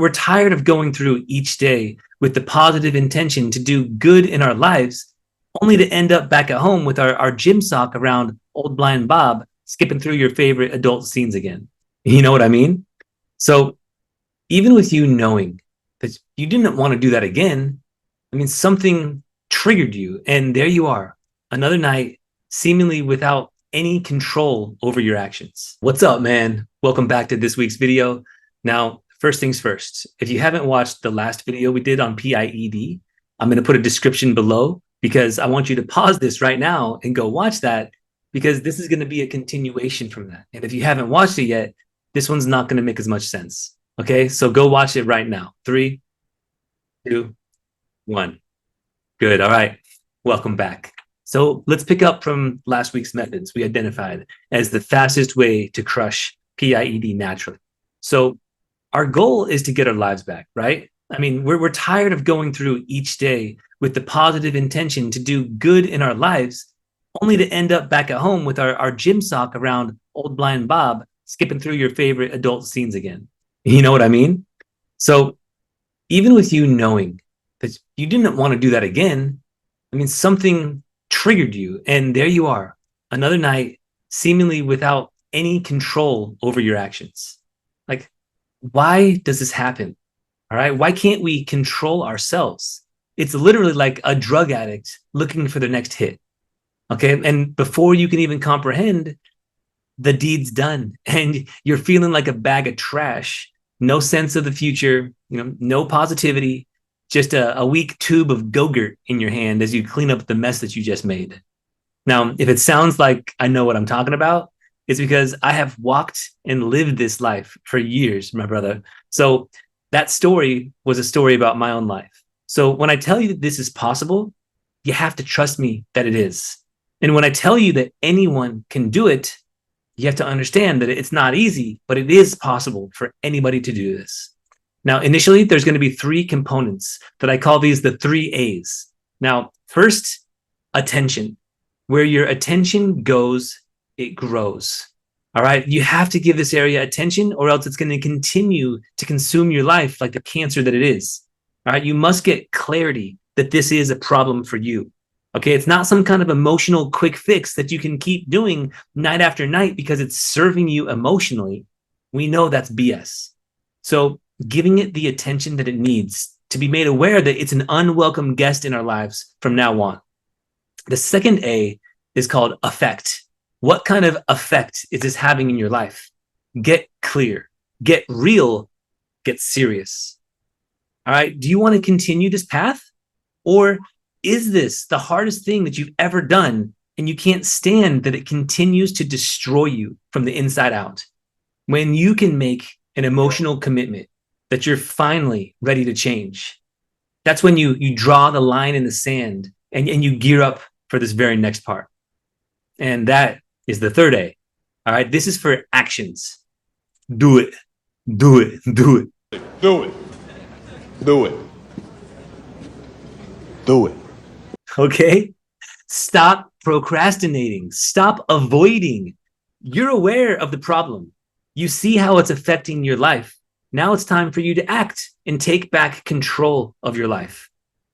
We're tired of going through each day with the positive intention to do good in our lives, only to end up back at home with our gym sock around old blind Bob, skipping through your favorite adult scenes again. You know what I mean? So even with you knowing that you didn't want to do that again, I mean, something triggered you, and there you are, another night, seemingly without any control over your actions. What's up, man? Welcome back to this week's video. Now, first things first, if you haven't watched the last video we did on PIED, I'm going to put a description below because I want you to pause this right now and go watch that, because this is going to be a continuation from that. And if you haven't watched it yet, this one's not going to make as much sense. Okay, so go watch it right now. 3, 2, 1. Good. All right. Welcome back. So let's pick up from last week's methods we identified as the fastest way to crush PIED naturally. So our goal is to get our lives back, right? I mean, we're tired of going through each day with the positive intention to do good in our lives, only to end up back at home with our gym sock around old blind Bob, skipping through your favorite adult scenes again. You know what I mean? So even with you knowing that you didn't want to do that again, I mean, something triggered you, and there you are, another night, seemingly without any control over your actions. Like, why does this happen? All right. Why can't we control ourselves? It's literally like a drug addict looking for the next hit. Okay. And before you can even comprehend, the deed's done and you're feeling like a bag of trash. No sense of the future, no positivity, just a weak tube of Go-Gurt in your hand as you clean up the mess that you just made. Now, if it sounds like I know what I'm talking about, it's because I have walked and lived this life for years, my brother. So that story was a story about my own life. So when I tell you that this is possible, you have to trust me that it is. And when I tell you that anyone can do it, you have to understand that it's not easy, but it is possible for anybody to do this. Now, initially, there's going to be 3 components that I call these the 3 A's. Now, first, attention. Where your attention goes, it grows. All right. You have to give this area attention, or else it's going to continue to consume your life like the cancer that it is. All right. You must get clarity that this is a problem for you. Okay. It's not some kind of emotional quick fix that you can keep doing night after night because it's serving you emotionally. We know that's BS. So giving it the attention that it needs to be made aware that it's an unwelcome guest in our lives from now on. The second A is called effect. What kind of effect is this having in your life? Get clear, get real, get serious. All right. Do you want to continue this path? Or is this the hardest thing that you've ever done and you can't stand that it continues to destroy you from the inside out? When you can make an emotional commitment that you're finally ready to change, that's when you draw the line in the sand and you gear up for this very next part. And that is the third A. All right. This is for actions. Do it. Do it. Do it. Do it. Do it. Do it. Okay. Stop procrastinating. Stop avoiding. You're aware of the problem. You see how it's affecting your life. Now it's time for you to act and take back control of your life.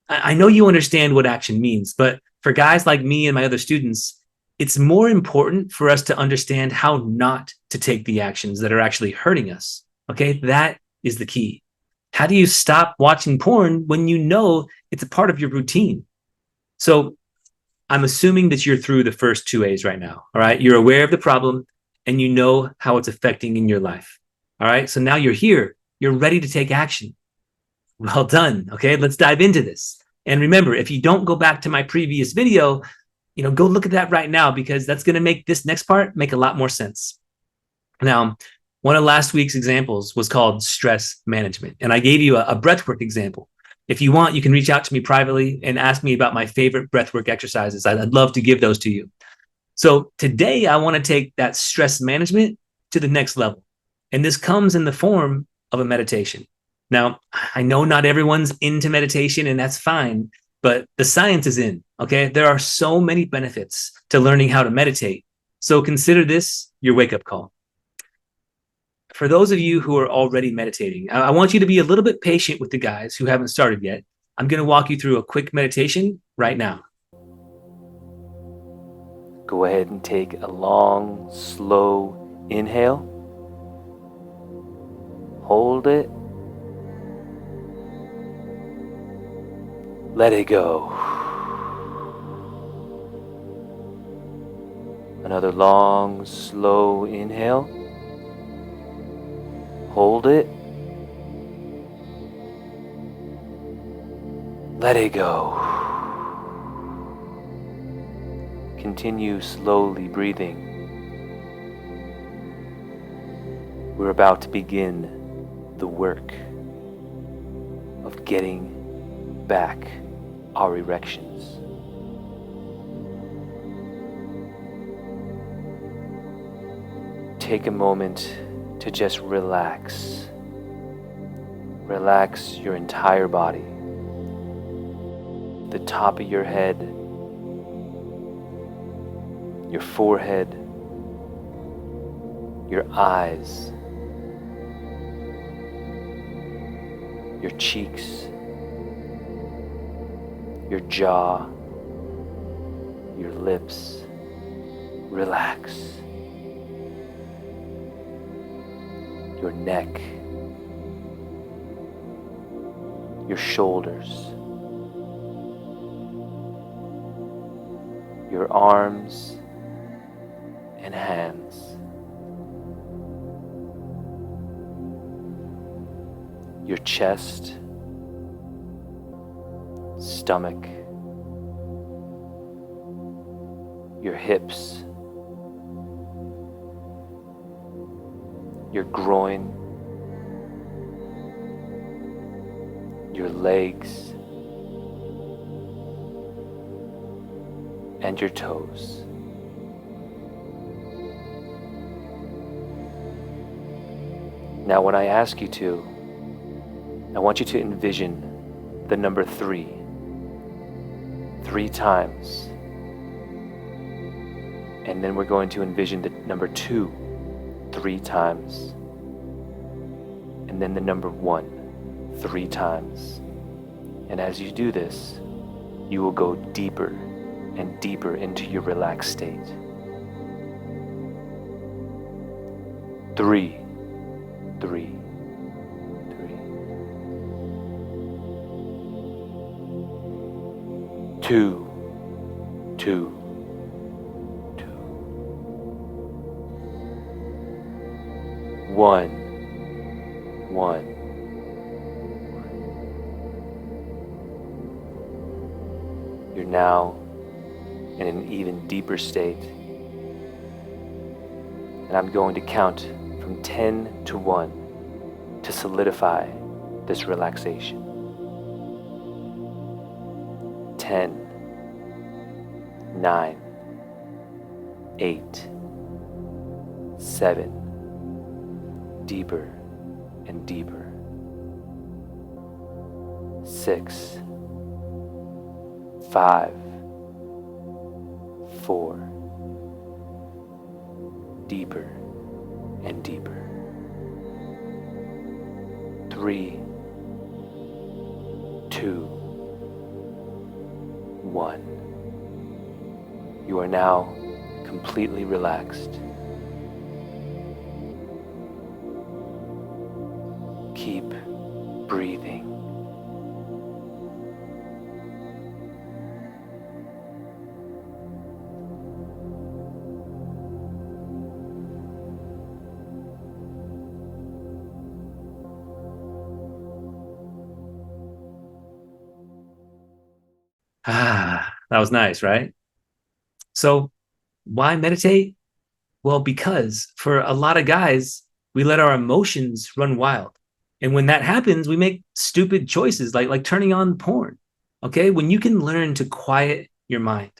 I know you understand what action means, but for guys like me and my other students, it's more important for us to understand how not to take the actions that are actually hurting us. Okay, that is the key. How do you stop watching porn when you know it's a part of your routine? So I'm assuming that you're through the first 2 A's right now. All right, you're aware of the problem and you know how it's affecting in your life. All right, so now you're here. You're ready to take action. Well done. Okay, let's dive into this. And remember, if you don't go back to my previous video, go look at that right now, because that's going to make this next part make a lot more sense. Now, one of last week's examples was called stress management. And I gave you a breathwork example. If you want, you can reach out to me privately and ask me about my favorite breathwork exercises. I'd love to give those to you. So today I want to take that stress management to the next level. And this comes in the form of a meditation. Now, I know not everyone's into meditation, and that's fine, but the science is in, okay? There are so many benefits to learning how to meditate. So consider this your wake-up call. for those of you who are already meditating, I want you to be a little bit patient with the guys who haven't started yet. I'm going to walk you through a quick meditation right now. Go ahead and take a long, slow inhale. Hold it. Let it go. Another long, slow inhale. Hold it. Let it go. Continue slowly breathing. We're about to begin the work of getting back our erections. Take a moment to just relax. Relax your entire body. The top of your head, your forehead, your eyes, your cheeks, your jaw, your lips. Relax. Your neck, your shoulders, your arms and hands, your chest, stomach, your hips, your groin, your legs, and your toes. Now, when I ask you to, I want you to envision the number 3 times. And then we're going to envision the number 2 3 times, and then the number 1 3 times. And as you do this, you will go deeper and deeper into your relaxed state. 3 3 3 2 2 1 1. You're now in an even deeper state. And I'm going to count from 10 to 1 to solidify this relaxation. 10, 9, 8, 7, deeper and deeper. 6, 5, 4, deeper and deeper. 3, 2, 1. You are now completely relaxed. Keep breathing. That was nice, right? So, why meditate? Well, because for a lot of guys, we let our emotions run wild. And when that happens, we make stupid choices like turning on porn. Okay? When you can learn to quiet your mind,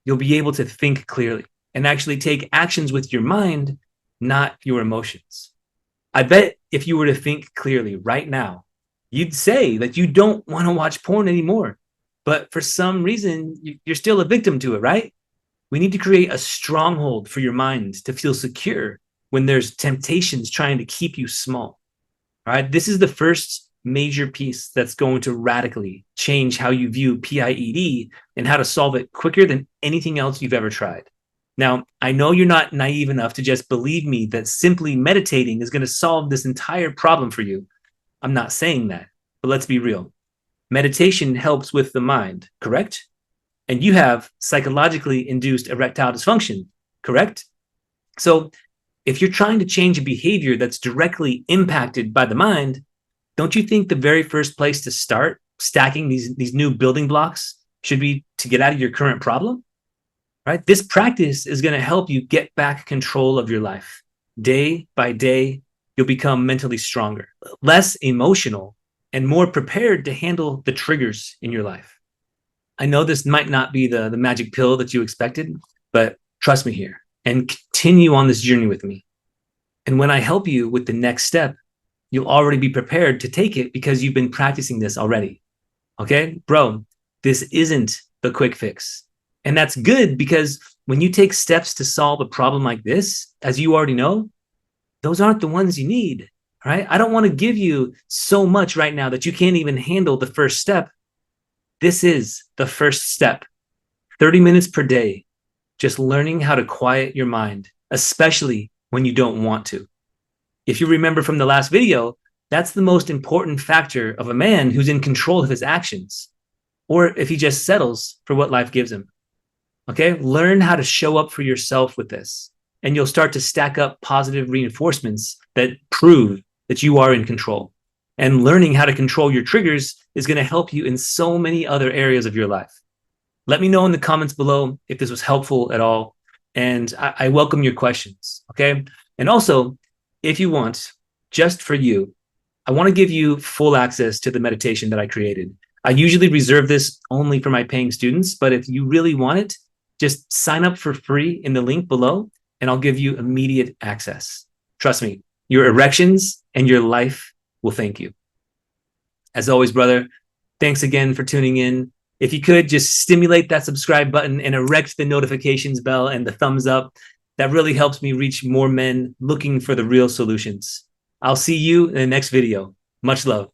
you'll be able to think clearly and actually take actions with your mind, not your emotions. I bet if you were to think clearly right now, you'd say that you don't want to watch porn anymore. But for some reason, you're still a victim to it, right? We need to create a stronghold for your mind to feel secure when there's temptations trying to keep you small. All right. This is the first major piece that's going to radically change how you view PIED and how to solve it quicker than anything else you've ever tried. Now, I know you're not naive enough to just believe me that simply meditating is going to solve this entire problem for you. I'm not saying that, but let's be real. Meditation helps with the mind, correct? And you have psychologically induced erectile dysfunction, correct? So if you're trying to change a behavior that's directly impacted by the mind, don't you think the very first place to start stacking these new building blocks should be to get out of your current problem? Right? This practice is going to help you get back control of your life. Day by day, you'll become mentally stronger, less emotional, and more prepared to handle the triggers in your life. I know this might not be the magic pill that you expected, but trust me here and continue on this journey with me. And when I help you with the next step, you'll already be prepared to take it because you've been practicing this already. Okay, bro, this isn't the quick fix. And that's good because when you take steps to solve a problem like this, as you already know, those aren't the ones you need, right? I don't want to give you so much right now that you can't even handle the first step. This is the first step. 30 minutes per day, just learning how to quiet your mind, especially when you don't want to. If you remember from the last video, that's the most important factor of a man who's in control of his actions, or if he just settles for what life gives him. Okay, learn how to show up for yourself with this, and you'll start to stack up positive reinforcements that prove that you are in control. And learning how to control your triggers is going to help you in so many other areas of your life. Let me know in the comments below if this was helpful at all, and I welcome your questions. Okay, and also, if you want, just for you, I want to give you full access to the meditation that I created. I usually reserve this only for my paying students, but if you really want it, just sign up for free in the link below, and I'll give you immediate access. Trust me, your erections and your life will thank you. As always, brother, thanks again for tuning in. If you could just stimulate that subscribe button and erect the notifications bell and the thumbs up, that really helps me reach more men looking for the real solutions. I'll see you in the next video. Much love.